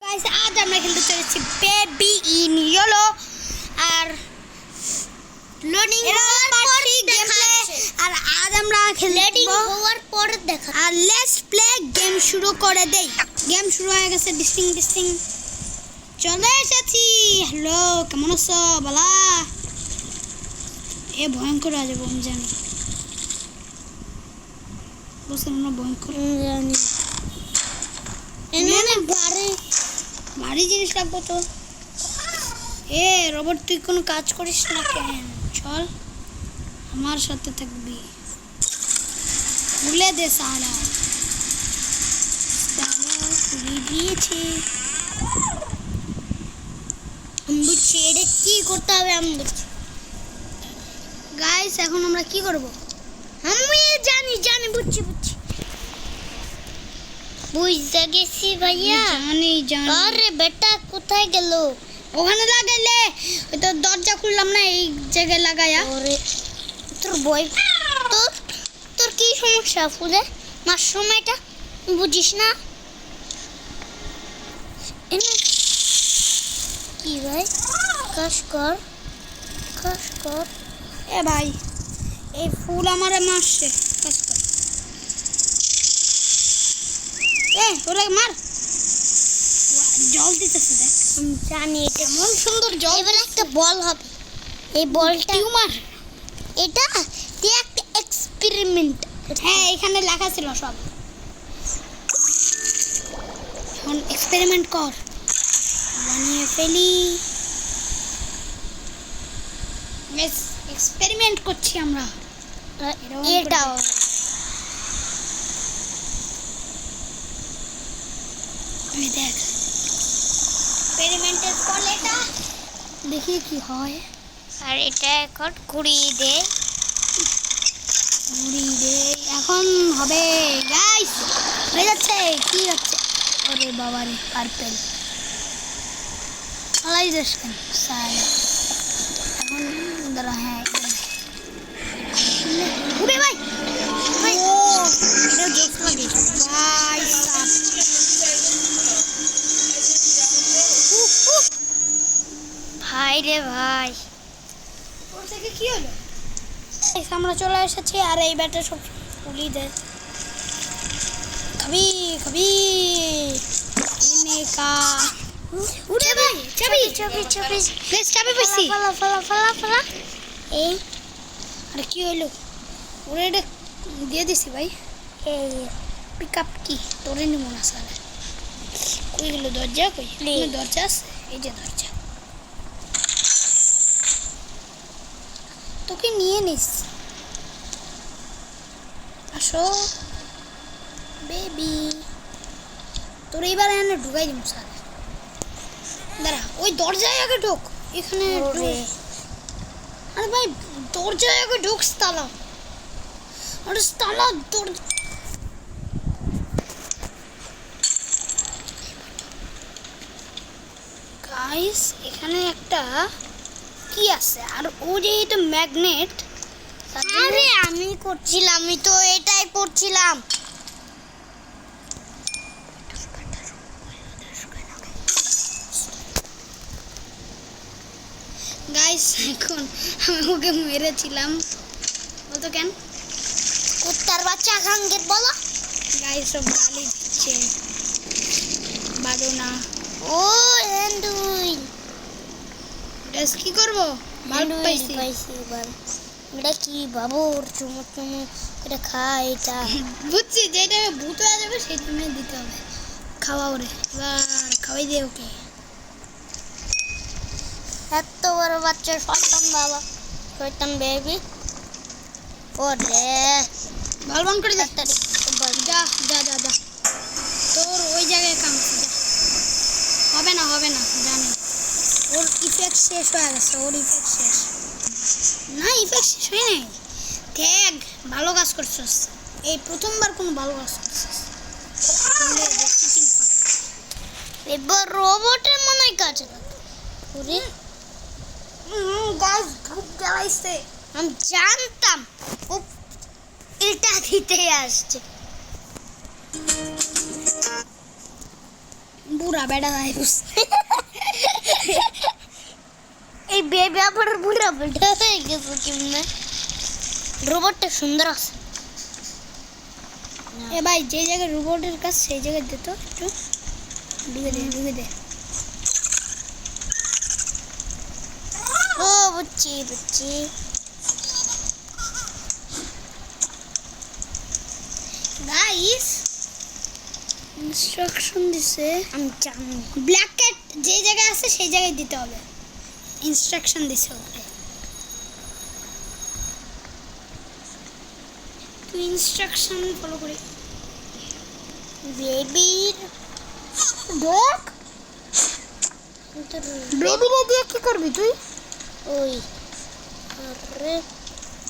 Guys আজ আমরা খেলতে চলেছি বেবি ইন ইয়েলো আর লোডিং হওয়ার পর গেমপ্লে আর আজ আমরা লোডিং হওয়ার পর দেখা আর লেটস প্লে গেম শুরু করে দেই। গেম শুরু হয়ে গেছে। ডিস্টিং চলে এসেছি। হ্যালো, কেমন আছো? বালা এ ভয়ঙ্কর আজ আমি জানি বুঝছেন না, ভয়ঙ্কর জানি এনে ভারী জিনিস রাখবো তো। এ রোবট, তুই কোনো কাজ করিস না কেন? চল আমার সাথে থাকবি। খুলে দে সারা খুলে দিয়েছি। আমি বুঝছি এটা কি করতে হবে। আমি বুঝছি গাইস, এখন আমরা কি করব? আমি জানি বুঝছি বুঝতে গেছি ভাইয়া। জানি আরে বেটা কোথায় গেল? ওখানে লাগাইলে ওই তো দরজা খুললাম না, এই জায়গায় লাগায়া। ওরে তোর বই তোর কি সমস্যা? ফুলে মার সময়টা বুঝিস না কি ভাই? কাশ কর এ ভাই, এই ফুল আমারে মারছে। কাশ কর ওরে মার। জল দিতেছে দেখ। আমি জানি এটা এমন সুন্দর জল। এবার একটা বল হবে। এই বলটা টিউমার। এটা একটা এক্সপেরিমেন্ট। হ্যাঁ, এখানে লেখা ছিল সব। এখন এক্সপেরিমেন্ট কর, বানিয়ে ফেলি। বেশ এক্সপেরিমেন্ট করছি আমরা। এটাও দেখ এক্সপেরিমেন্টের ফল এটা, দেখি কি হয়। আর এটা এখন ঘুরিয়ে দে। এখন হবে গাইস, হয়ে যাচ্ছে। কি হচ্ছে? ওরে বাবা রে, পার্পল আলাইজেশন সাই। এখন দাঁড়া, হ্যাঁ উড়ে ভাই। ও এটা জোস লাগে ভাই। ভাই রে ভাই, ওর থেকে কি হলো? আমরা চলে এসেছি। আর এই ব্যাটা সব পুলি দেয়। খাবি এনে কা উড়ে ভাই। চাবি বেশ চাবি পেছি। ফালা এই আরে কি হলো? ওরে এটা দিয়ে দিছি ভাই। এই পিক আপ কি তোরে নিব না সারা। কই গেল দরজা? কই দরজা আছে? এই যে দরজা, তোকে নিয়ে নিস। আসো বেবি, তোর এইবার এনে ঢুকাই দিম সারা। দাঁড়া, ওই দরজায় আগে ঢোক। এখানে আরে ভাই দরজায় আগে ঢোক। তালা গাইস, এখানে একটা কি আছে? আর ও যে এটা ম্যাগনেট। আরে আমি করছিলাম, আমি তো এটাই করছিলাম। গাইস, এখন আমি ওকে মেরেছিলাম। বলতো কেন? কুত্তার বাচ্চা খাঙ্গের বলো। গাইস সব গালি দিচ্ছে, বাজো না। ও এন্ডুই ড্রেস কি করবো? ভালো পাইছি এবার। এটা কি বাবুর চুমুক এটা খাই। এটা বুঝছি, যেটা ভূত হয়ে যাবে সেই তুমি দিতে হবে। খাওয়া ওরে, এবার খাওয়াই দে ওকে। এত বড় বাচ্চা শয়তান বাবা, শয়তান বেবি। ওরে ভালো বান করে ডাক্তারি। যা তোর ওই জায়গায় কাম হবে না জানি। ওর ইফেক্ট শেষ হয়ে গেছে। না, ইফেক্ট শেষ হয় নাই। দেখ, ভালো কাজ করছিস। এই প্রথমবার কোনো ভালো কাজ করছিস। এবার রোবটের মনে হয় কাজ ওরে গাছ ধূপ জ্বালাইছে। আমি জানতাম ও এটা দিতে আসছে। বুড়া বেটা ভাইরাস এই বেবি আবার বুড়া বেটা হয়ে গেছে কেমনে রোবটটা সুন্দর আছে এ ভাই যে জায়গায় রোবটের কাজ সেই জায়গায় দে তো একটু ঢুকে দে ও বুঝছি গাইস ইনস্ট্রাকশন দিছে আমি জানি ব্ল্যাক ক্যাট যে জায়গায় আছে সেই জায়গায় দিতে হবে ইনস্ট্রাকশন দিছে ওকে তুই ইনস্ট্রাকশন ফলো করে বেবির ডগ বেবিরে দিয়ে কি করবি তুই ওই আরে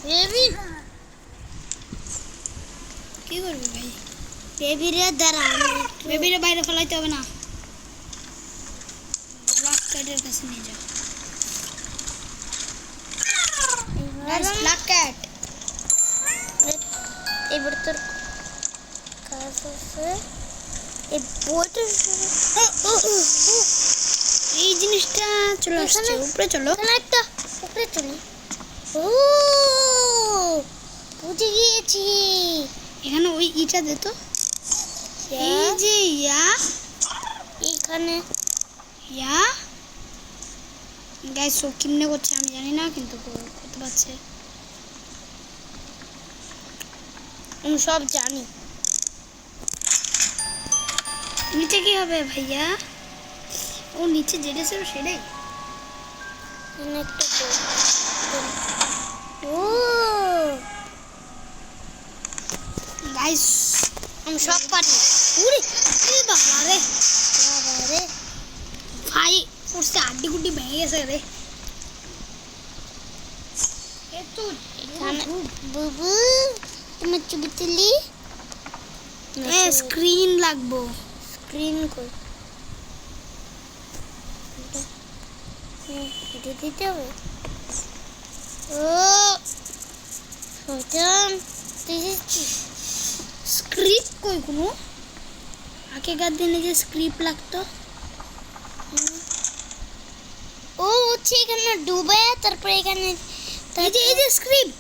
বেবি কি করবি ভাই বেবিরে দাঁড়া বেবিরে বাইরে ফেলাইতে হবে না ব্ল্যাক ক্যাটের কাছে নিয়ে যা ব্ল্যাক ক্যাট এবার তোর কাজ আছে এই বইটা এই জিনিসটা চলে আসছে উপরে চলো একটা উপরে চলি ও বুঝে গিয়েছি এখানে ওই ইটা দে তো এই যে এখানে গাইস ও কেমনে করছে আমি জানি না কিন্তু করতে পারছে আমি সব জানি নিচে কি হবে ভাইয়া ও নিচে যেটা ছিল সেটাই ও গাইস আমি সব পারি উড়ি এই বাবা রে ভাই পড়ছে আড্ডি গুড্ডি ভেঙে গেছে রে এত এখানে বুবু তুমি ছবি তুলি স্ক্রিন লাগবো স্ক্রিন কই এটা দিতে হবে ও শয়তান স্ক্রিপ্ট কই কোনো আগেকার দিনে যে স্ক্রিপ্ট লাগতো ও হচ্ছে এখানে ডুবে তারপরে এখানে এই যে স্ক্রিপ্ট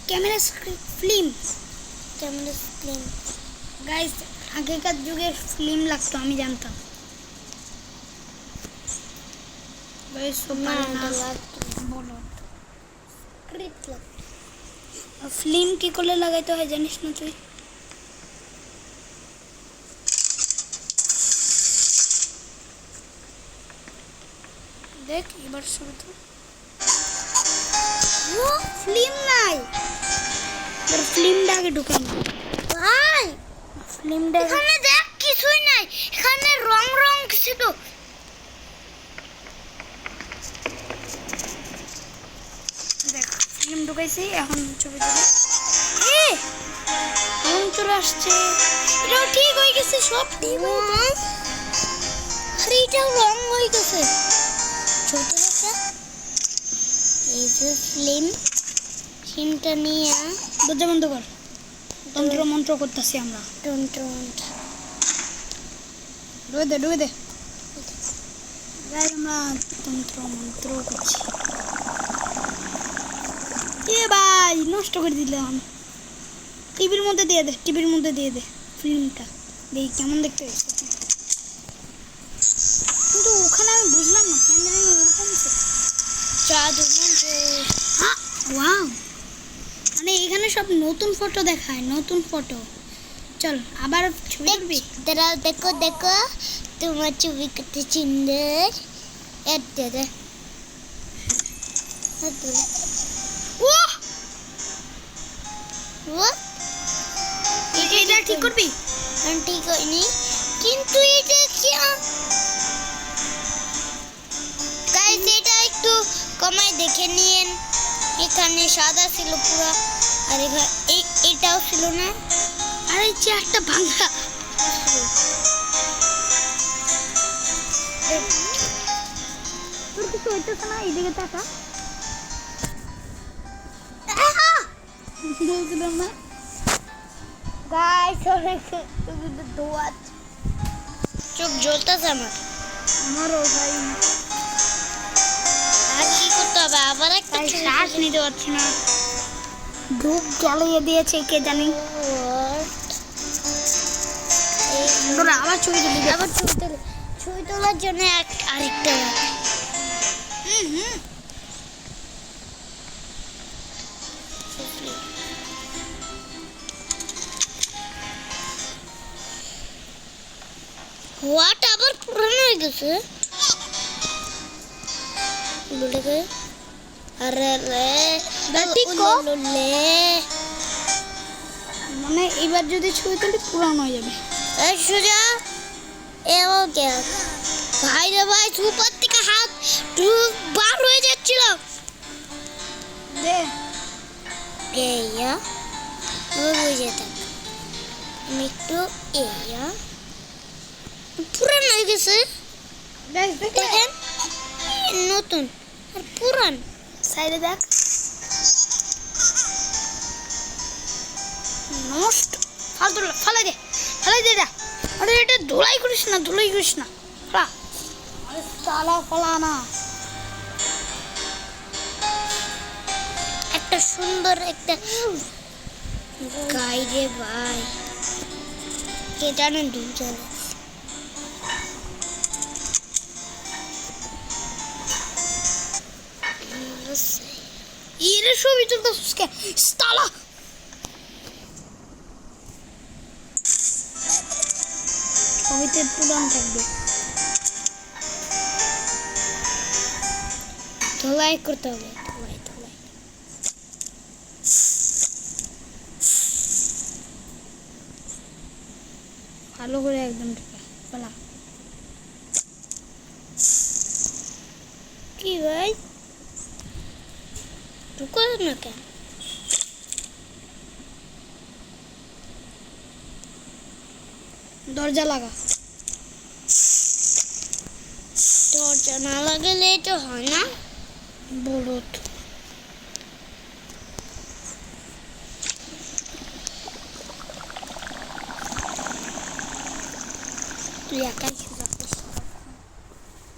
ক্যামেরা ফিল্ম গাইস আগেকার যুগের ফিল্ম লাগতো আমি জানতাম গাইস বলো স্ক্রিপ্ট লাগতো ফিল্ম কি করে লাগাইতে হয় জানিস না তুই দেখ এবার শুরু তো ও ফিল্ম নাই এর ফিল্মটা আগে ঢুকাই ভাই ফিল্মটা এখানে দেখ কিছুই নাই এখানে রং কিছু তো দেখ ফিল্ম ঢুকাইছি এখন ছবি তুলে রং চলে আসছে এটাও ঠিক হয়ে গেছে সব ঠিক হয়ে গেছে আর এটাও রং হয়ে গেছে ছোট একটা এই যে ফিল্মটা নিয়ে দরজা বন্ধ কর মন্ত্র করতেছি আমরা ঢুকে দে গাইস আমরা মন্ত্র করছি এ ভাই নষ্ট করে দিলাম টিভির মধ্যে দিয়ে দে ফিল্মটা দেখি কেমন দেখতে হয়েছে কিন্তু ওখানে আমি বুঝলাম না কেন জানি ওরকম জাদু মন্ত্র ওয়াও মানে এখানে সব নতুন ফটো দেখায় চল আবার ছবি তুলবি দাঁড়াও দেখো তোমার ছবি কত সুন্দর এটা ঠিক করবি আমি ঠিক হয়নি কিন্তু এটা কি গাইস এটা একটু কমাই দেখে নিয়েন এখানে সাদা ছিল পুরো আর এটাও ছিল না আর এই চেয়ারটা ভাঙা তোর কিছু হইতেছে না এইদিকে তাকা বলছিলাম না গাইস অনেক দোয়াত চোখ জ্বলতেছে আমারও ভাই। আর কি করতে হবে? আবার একটা শ্বাস নিতে পারছি না। ধূপ জ্বালিয়ে দিয়েছে কে জানি। আবার ছবি তুলি, আবার ছবি তোলার জন্য আরেকটা। হোয়াট আবার পুরানো হয়ে গেছে। আরে মানে এবার যদি ছবি তুলি পুরানো হয়ে যাবে। সোজা এও কে ভাই রে ভাই, সুপার থেকে হাত বার হয়ে যাচ্ছিল। এইয়া বুঝে থাক আমি একটু। এইয়া পুরান হয়ে গেছে দেখেন, নতুন আর পুরান। সাইডে দেখ নষ্ট, ফালতু ফালাই দে, ফালাই দে। আরে এটা ধুলাই করিস না, ধুলাই করিস না। আরে তালা ফলা না। একটা সুন্দর একটা গাই রে ভাই, কে জানেন দুজন। এর ছবি তুলতেছিস কে? তালা ছবিতে পুরান থাকবে। ধোলাই করতে হবে, ধোলাই ধোলাই। ভালো করে একদম বলা কি ভাই ঢুকো না কেন? দরজা লাগা। দরজা না লাগালে তো হয় না। বলদ তুই একাই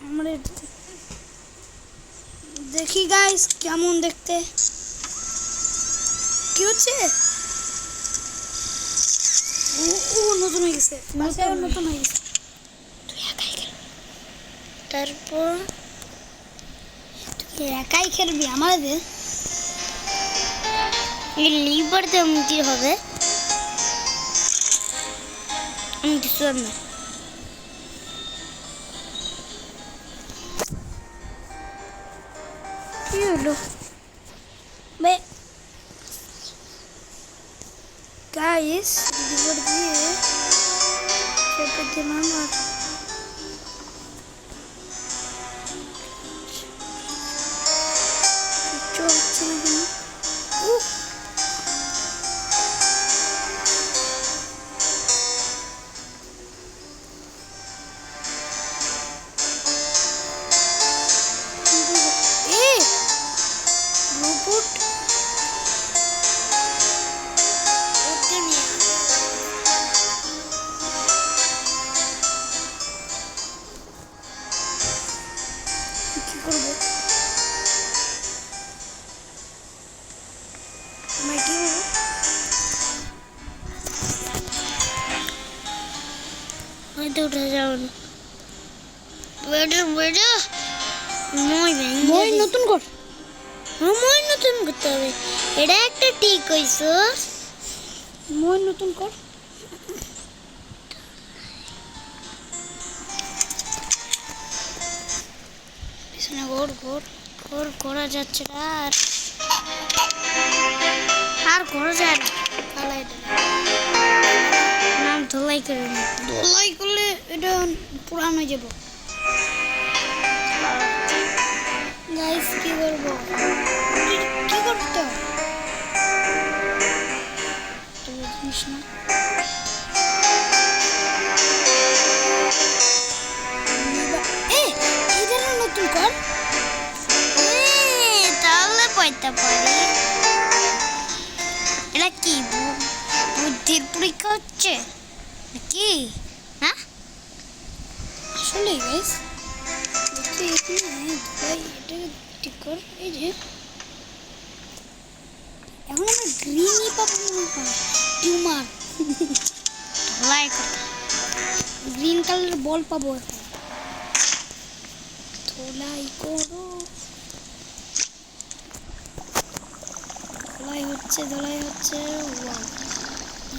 আমরা দেখি গাইস কেমন দেখতে। কি হচ্ছে? ও নতুন হয়ে গেছে, নতুন হয়ে গেছে। তুই একাই খেল, তারপর তুই একাই খেলবি। আমাদের এই লিভার দিতে হবে। আমি কিছু না। কি হলো বে গাইস? লিভার দিয়ে চেপে দিলাম আর চলছে। কি করবো? উঠে যাও মই নতুন কর। মই নতুন করতে হবে, এটা একটা ঠিক হইছো। মই নতুন কর। পিছনে ঘোর ঘোর ঘোর ঘোরা যাচ্ছে না আর ঘোরা যায় না। নাম ধোলাই করে না, ধোলাই করলে এটা পুরান হয়ে যাবো। গাইস কি করবো? কি করতে জিনিস না। নতুন কর, তাহলে পাইতে পারি। এটা কি বুদ্ধির পরীক্ষা হচ্ছে কি? হ্যাঁ সবগুলোই গাইস। দেখছি এখানে ভাই এটাকে ঠিক কর। এই যে এখন আমরা গ্রিনই পাবো মনে হয়, টিউমার ধলাই কথা, গ্রিন কালারের বল পাবো এখন। ধলাই করো, ধলাই হচ্ছে ধলাই হচ্ছে। ওয়াও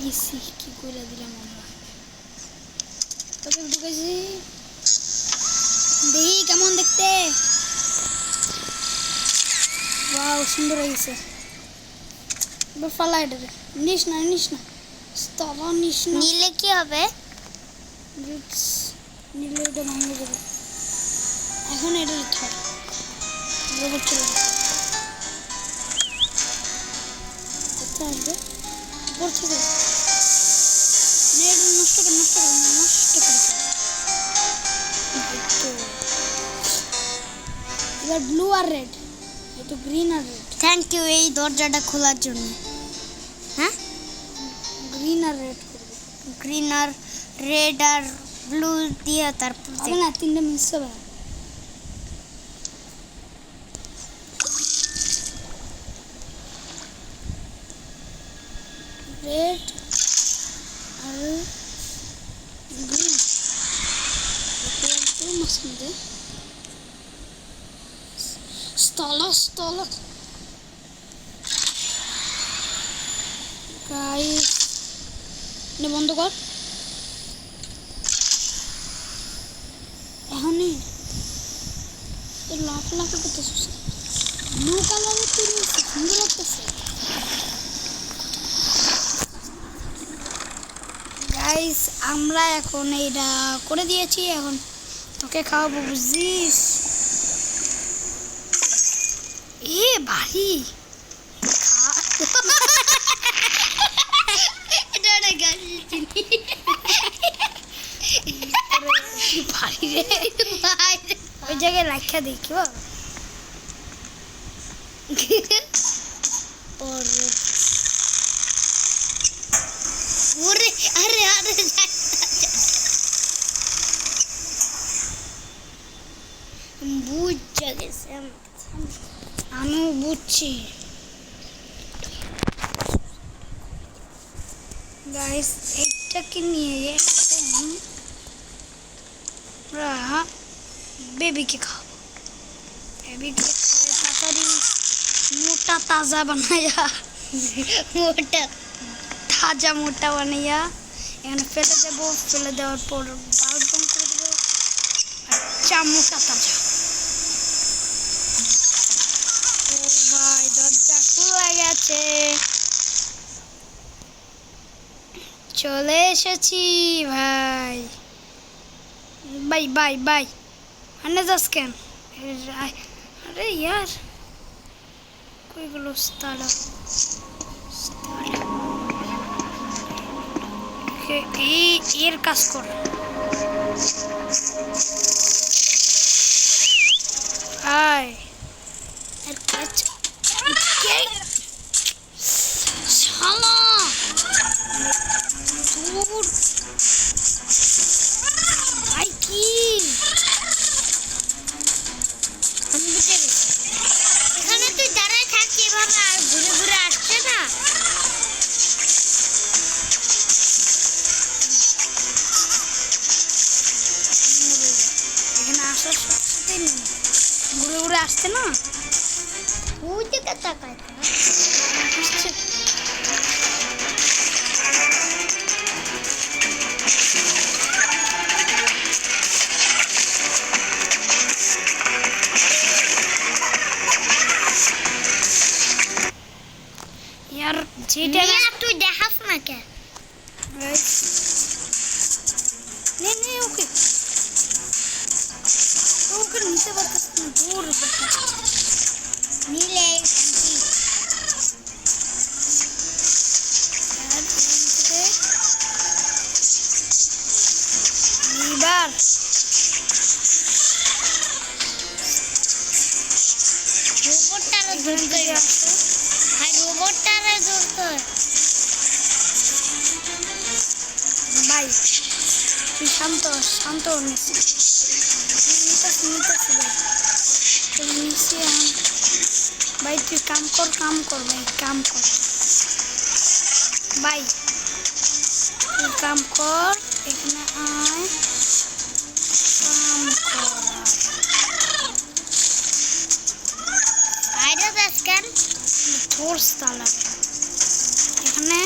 ইসি কি করে দিলাম আমরা। তোকে ঢুকেছি, দেখি কেমন দেখতে। ওয়াও সুন্দর হয়েছে। এবার ফালা এটারে, নিস না নিস না তবা নিস না। নিলে কি হবে? নিলে ওটা ভাঙে যাবে। এখন এটা ধর, রোবট চলে কোথায় আসবে উপর থেকে। এটা নষ্ট করে নষ্ট করে নষ্ট করে। এবার ব্লু আর রেড, এটা গ্রিন আর রেড। থ্যাংক ইউ এই দরজাটা খোলার জন্য। হ্যাঁ, গ্রিন আর রেড করবে। গ্রিন আর রেড আর ব্লু দিয়ে তারপর হবে না, তিনটা মিক্স হবে। রেড আর গ্রিন একটু মাঝখানে স্থল স্থল। গাইস এটা বন্ধ কর এখনই। লাফ লাফ করতেছে, ব্লু কালারের তৈরি হচ্ছে, সুন্দর লাগতেছে। গাইস আমরা এখন এইটা করে দিয়েছি, এখন তোকে খাওয়াবো বুঝছিস। এ ভারী এটা একটা গাছ ভারী রে, ওই জায়গায় রাখা দেখব। ওরে আরে আরে বুঝে গেছে। আমিও বুঝছি গাইস। এইটাকে নিয়ে এখন আমরা বেবিকে খাবো। বেবিকে খাওয়াই তাড়াতাড়ি মোটা তাজা বানাইয়া, মোটা তাজা মোটা বানাইয়া এখানে ফেলে দেবো। ফেলে দেওয়ার পর বাল্ব বন্ধ করে দেবো। আচ্ছা মোটা তাজা। ও ভাই দরজা খুলে গেছে, চলে এসেছি ভাই। Bye bye bye. আনে যাস কেন? আরে ইয়ার কই গেল স্তালা। এর কাজ কর। আয় এর কাজ শালা দূর ভাই কি আমি বুঝে গেছি। এখানে তুই দাঁড়ায় থাকছি এভাবে, আর ঘুরে ঘুরে আসছে না। এখানে আসার সাথে ঘুরে ঘুরে আসছে না। ওই দিকে তাকায় আসছে। यार जेटा তুই দেখাস না কেন? नहीं नहीं ओके ओके नीचे बात दूर बैठा নীলে নিবার রোবটটারে ধরতে হয়, রোবটটারে ধরতে হয়। बाय তুই শান্ত নিচ্ছি ভাই তুই কাম কর ভাই কাম কর ভাই তুই কাম কর এখানে আয় কাম কর আইডা দাস কেন ফোর্স তালা এখানে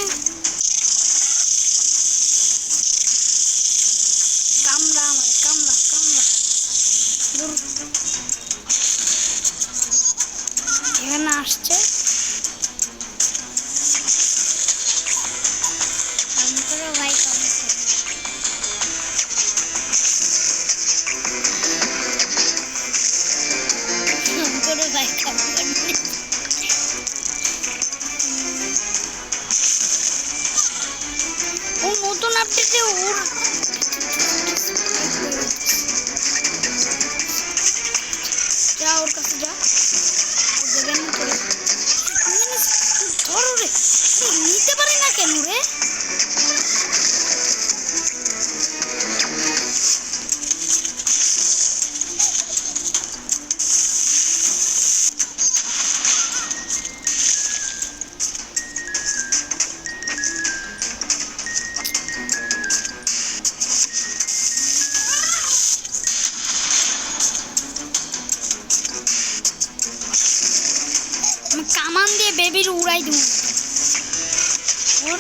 কামড়া দূর এখানে আসছে কাম করো ভাই কাম করো ভাই কাম করো ও নতুন আপডেটে ওর যা ওর কাছে যা ও দেবে না তোরে ধর রে নিতে পারি না কেন রে আমি কামান দিয়ে বেবির উড়াই দিব ওর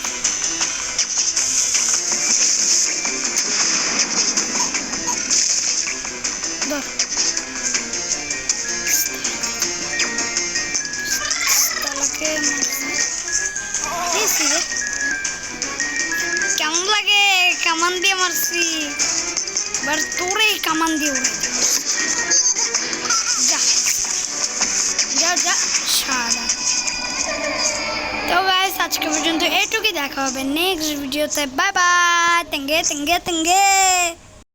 ধর তালাকে মারছি রে কেমন লাগে কামান দিয়ে মারছি এবার তোরে কামান দিয়ে উড়াই দিব যা সারা তো গাইস আজকে পর্যন্ত এটুকুই দেখা হবে নেক্সট ভিডিওতে বাই বাই তেঙ্গে